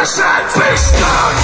Perseet pistään!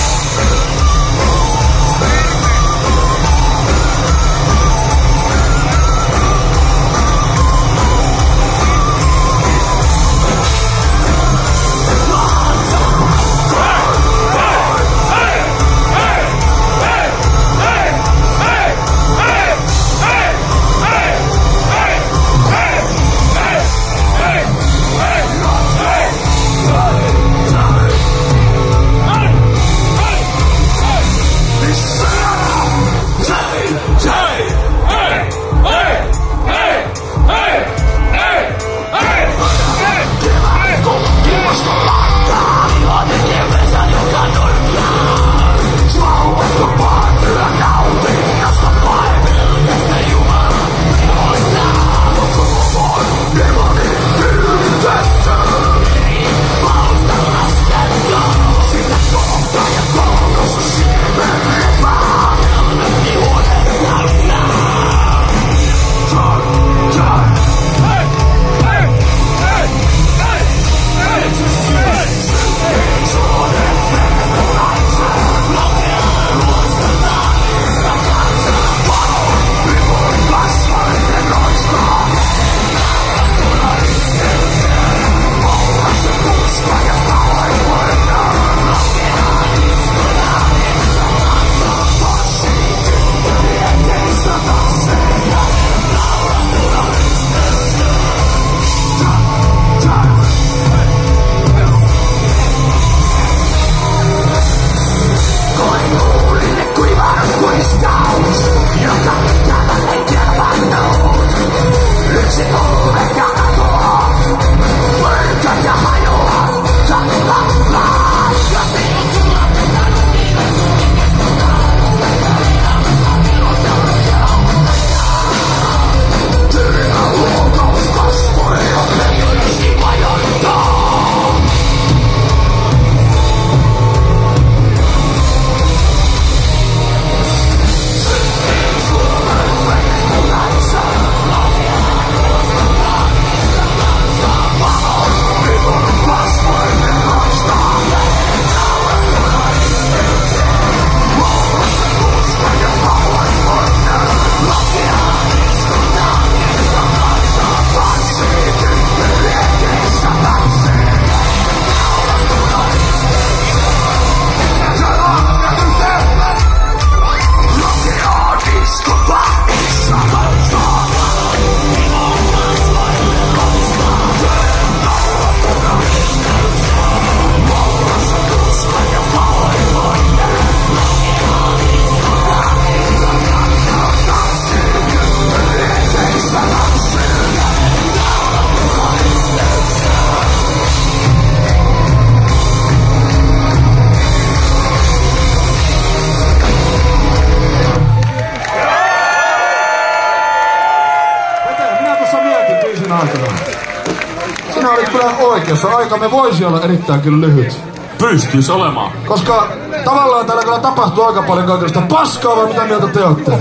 Sinä olit kyllä oikeassa. Aikamme voisi olla erittäin kyllä lyhyt. Pystyis olemaan. Koska tavallaan täällä kyllä tapahtuu aika paljon kaikenlaista paskaa, vai mitä mieltä te olette?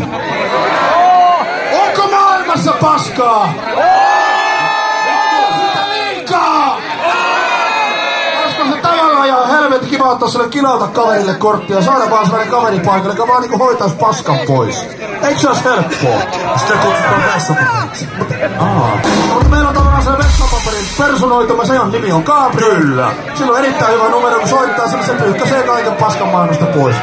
Onko maailmassa paskaa? Onko sitä liikaa? Olisiko se tavallaan ihan helvetin kiva ottaa sille kilauta kaverille korttia ja saada vaan sellainen kaveripaikalle, joka vaan niinku hoitaisi paskan pois. Eikö se olisi helppoa? Sitä kutsutaan vessapaperiksi. Mutta meillä on tavallaan se vessapaperin personoituma, se on nimi on Gabriel. Kyllä. Sillä on erittäin hyvä numero, kun soittaa sen, se pyyhkäisee kaiken paskan maailmasta pois.